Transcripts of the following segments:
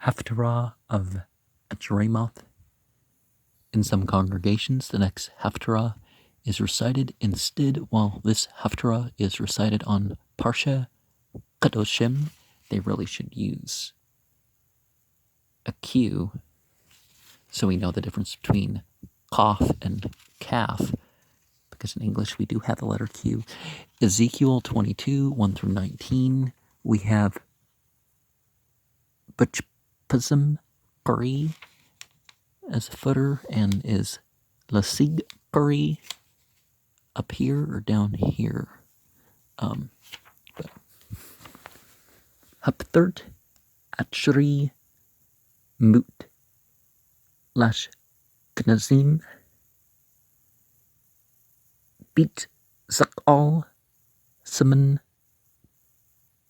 Haftarah of Acharay Moth. In some congregations, the next Haftarah is recited instead. While this Haftarah is recited on Parsha Kadoshim, they really should use a Q so we know the difference between Kaf and Kaf, because in English we do have the letter Q. Ezekiel 22, 1 through 19, we have Butchpazim Puri as a footer, and is Lasig Puri up here or down here. Hftrh Acharay Moth Lash Knazim Beat Zakal Simon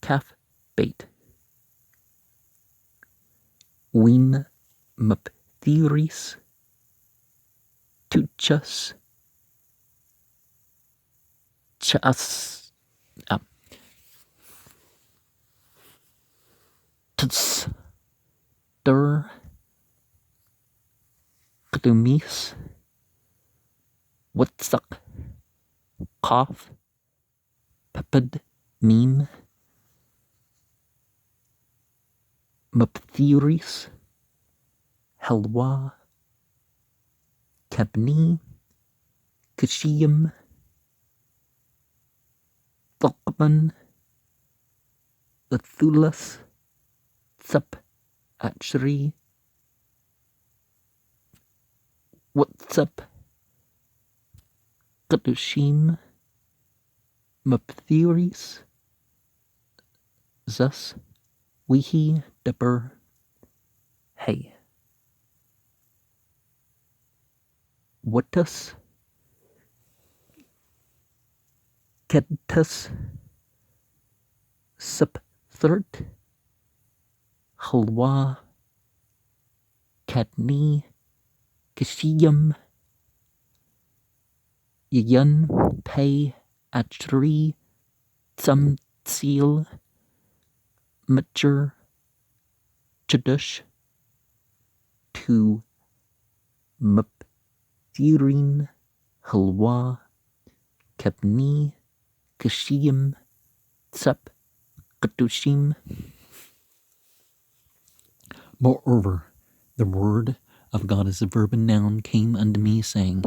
Kaf Bait Ween Mapthiris Tuchas Chas Hftrh Klumis Wutsak Kaf Pepid Meme Mapthiris Helwa Kabni Kashiyam Thokman Lathulas Sup Acharay Whatsup Kadushim Mapthiris Zus Wihi Dapper Hey Watus Kedtus Hftrh Halwa Kadni Kashiyam Yun Pei Acharay Tzamtsil Mature Chadush to Mapthirin Halwa Kabni Kashiyam Tsap Katushim. Moreover, the word of God as a verb and noun came unto me, saying,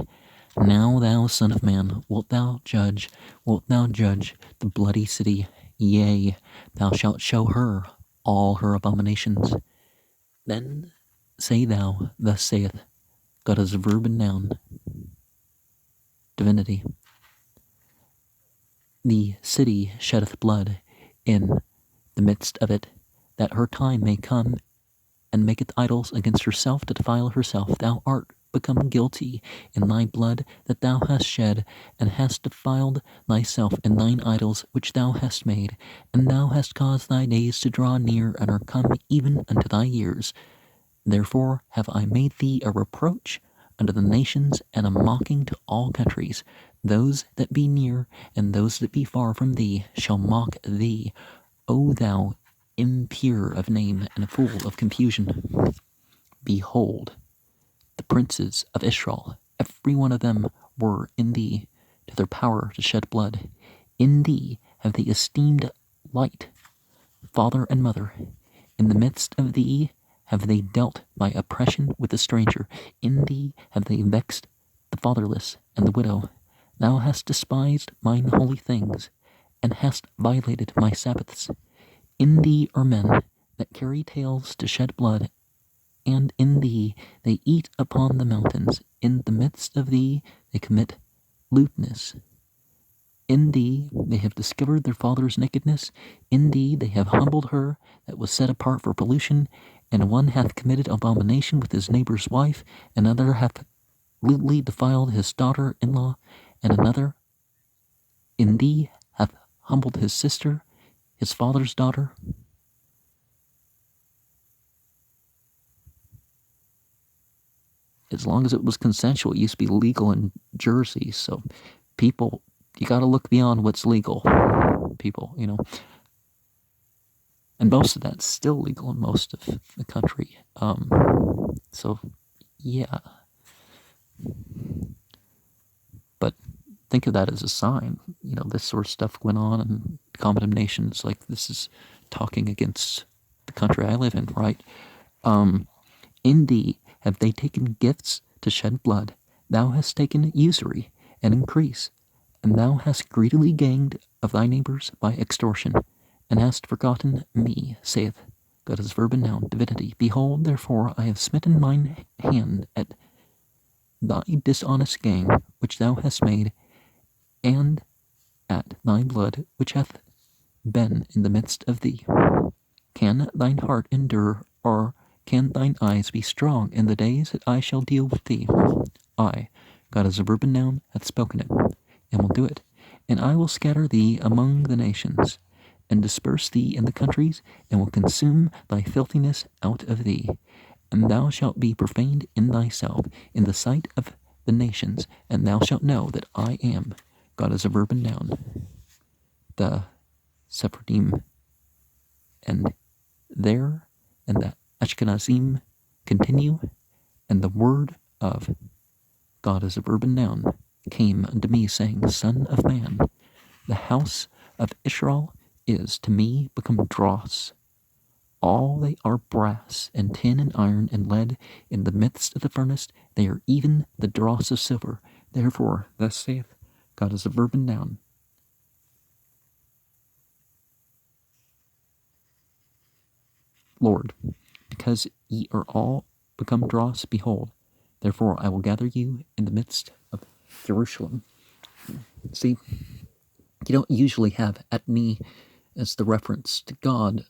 Now thou, son of man, wilt thou judge the bloody city? Yea, thou shalt show her all her abominations. Then say thou, thus saith God as a verb and noun, divinity. The city sheddeth blood in the midst of it, that her time may come, and maketh idols against herself to defile herself. Thou art become guilty in thy blood that thou hast shed, and hast defiled thyself in thine idols which thou hast made, and thou hast caused thy days to draw near, and are come even unto thy years. Therefore have I made thee a reproach unto the nations, and a mocking to all countries. Those that be near, and those that be far from thee, shall mock thee, O thou impure of name, and full of confusion. Behold, the princes of Israel, every one of them were in thee to their power to shed blood. In thee have they esteemed light, father and mother. In the midst of thee have they dealt by oppression with the stranger. In thee have they vexed the fatherless and the widow. Thou hast despised mine holy things, and hast violated my Sabbaths. In thee are men that carry tales to shed blood, and in thee they eat upon the mountains. In the midst of thee they commit lewdness. In thee they have discovered their father's nakedness. In thee they have humbled her that was set apart for pollution. And one hath committed abomination with his neighbor's wife, and another hath lewdly defiled his daughter-in-law, and another in thee hath humbled his sister, his father's daughter. As long as it was consensual, it used to be legal in Jersey, so people, you gotta look beyond what's legal, people, And most of that's still legal in most of the country. So, yeah. But think of that as a sign. This sort of stuff went on, and condemnations like this is talking against the country I live in, right? In thee have they taken gifts to shed blood. Thou hast taken usury and increase, and thou hast greedily gained of thy neighbors by extortion, and hast forgotten me, saith God as verb and noun, divinity. Behold, therefore, I have smitten mine hand at thy dishonest gain which thou hast made, and at thy blood which hath been in the midst of thee. Can thine heart endure, or can thine eyes be strong in the days that I shall deal with thee? I, God as a verb and noun, hath spoken it, and will do it. And I will scatter thee among the nations, and disperse thee in the countries, and will consume thy filthiness out of thee. And thou shalt be profaned in thyself, in the sight of the nations, and thou shalt know that I am God as a verb and noun. The Sephardim and there and the Ashkenazim continue, and the word of God as a verb and noun came unto me, saying, Son of man, the house of Israel is to me become dross. All they are brass, and tin, and iron, and lead. In the midst of the furnace they are even the dross of silver. Therefore, thus saith God as a verb and noun, Lord, because ye are all become dross, behold, therefore I will gather you in the midst of Jerusalem. See, you don't usually have at me as the reference to God.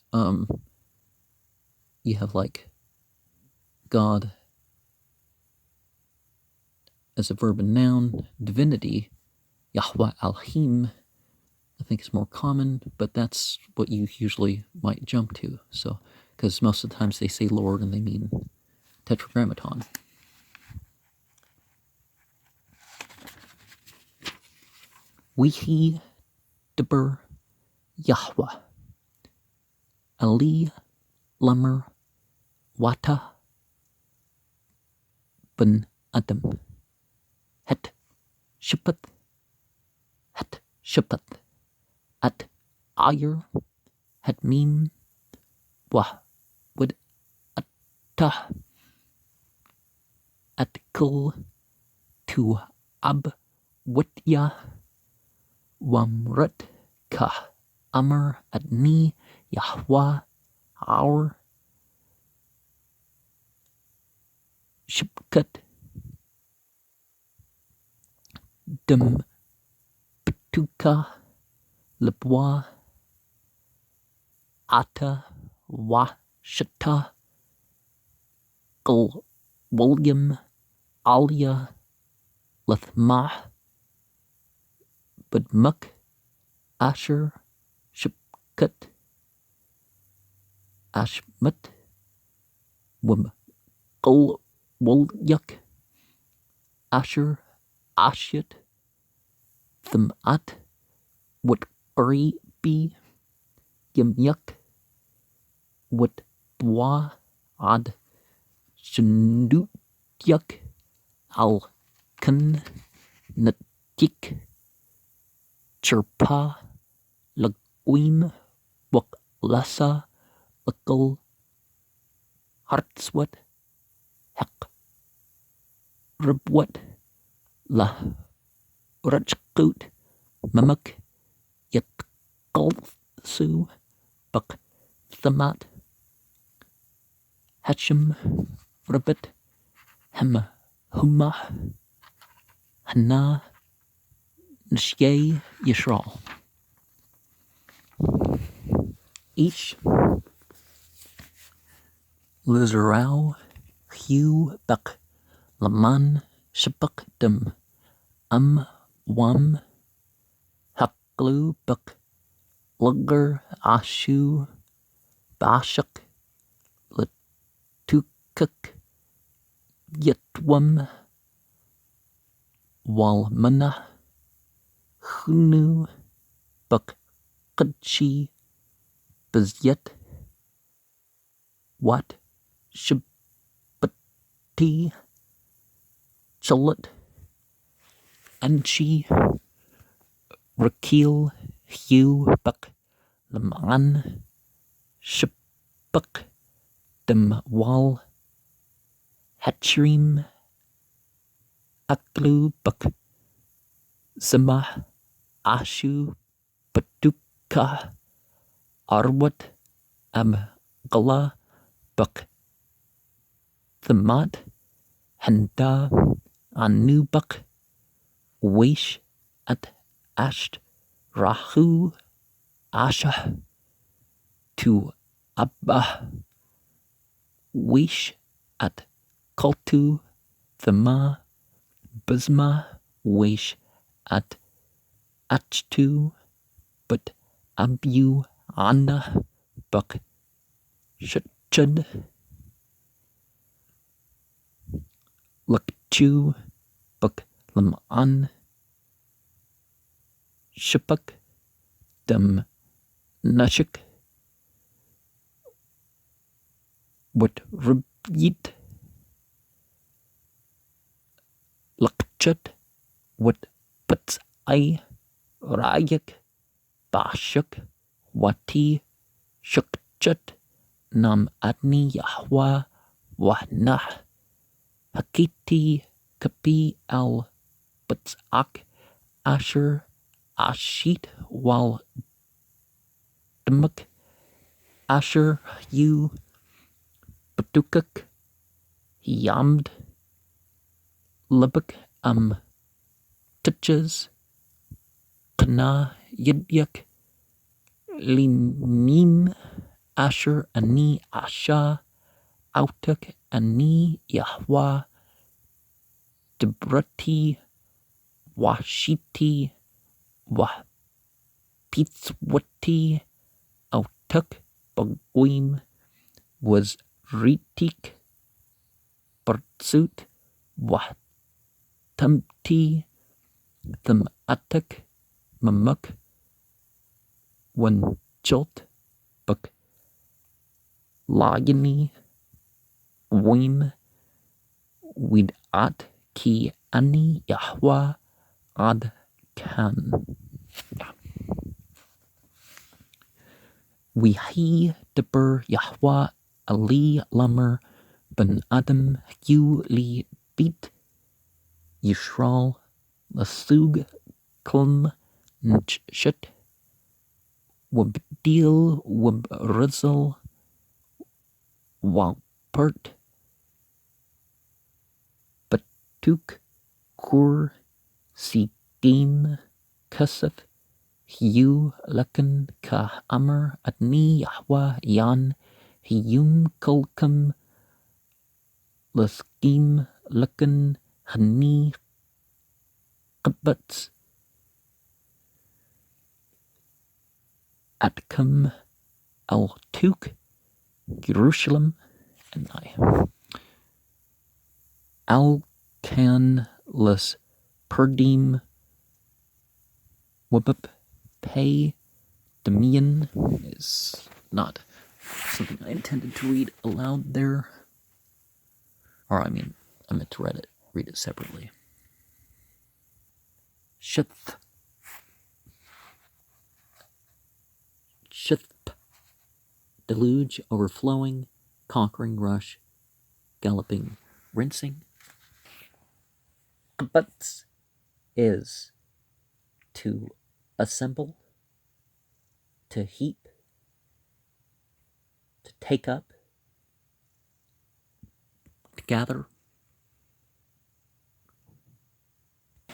You have like God as a verb and noun, divinity, Yahweh Elohim, I think is more common, but that's what you usually might jump to. So, because most of the times they say Lord and they mean tetragrammaton. Wihi Deber Yahweh Ali Lamer Wata Ben Adam Het Shepet Het Shepet At Ayer Het Mim Wah Wid Atta At Kul Tu Ab Witya Wamrut Ka Amr Adni Yahweh Our Shipkat Dem Petuka Lebwa Ata Wa Shata Gul William Alia Lethmah Budmuk Asher Shipkat Ashmut Wim Gul Wulyuk Asher Ashit Thamat Wat Bi Yimyuk Wat Bwa Ad Shndutyuk Al Kun Natik Chirpa Lagwim Wak Lasa Lakal Hartswat Hek Ribwat La Rachkut Mamak Yat Kalsu Bak Thamat Hachem Rabbit Hem Humah Hana Nshye Yisrael. Each Lizarau Hugh Bak Laman Shabak Dem Wam Haklu Bak Lugger Ashu Bashak Latukuk Yetwam Walmana Hunu Bak Kudshi Bazyet Wat Shabati Chalut Anchi Rakil Hugh Buck Laman Shapuk Dem Wal Hatchrim Aklu Buck Sama Ashu Patuka Arwat Gala Buck Thamat Handa Anu Buck Weish at Asht Rahu Asha to Abba Weish at Kultu Thama Bisma Weish at Achtu but Abu Anna Buck Shachud Lakchu Buck Laman Shipuk Dem Nashik What Rubit Lakchut What Puts I Rayak Bashuk Wati Shukchut Nam Adni Yahwa Wahnah Hakiti Kapi Al Butsak Asher Ashit Wal Demuk Asher Yu Batukuk Yamd Libuk Touches Kana Yidyak Limim Asher Ani Asha Autuk Ani Yahwa Debrati Washiti Wapitswati Autuk Bagwim was Ritik Bartsut Watamti Them Atuk Mamuk One Jolt Buk Lagini Wim Wid At Ki Ani Yahwa Ad Kan Wihi Deber Yahwa Ali Lamer Ben Adam Yu Li Beat Yishral Lasug Klum Nchshit Wabdil Wabrizzle Walpert Batuk Kur Sigim Kasif Hu Lakan Ka Amr Adni Yahwa Yan Hiyum Kulkum Laskim Lakan Hani Qabbats Atkum Al Tuk Jerusalem and I Al Kan Las Perdim Wabab Pay Demian is not something I intended to read aloud there. Or I meant to read it separately. Shith deluge, overflowing, conquering rush, galloping, rinsing. But is to assemble, to heap, to take up, to gather,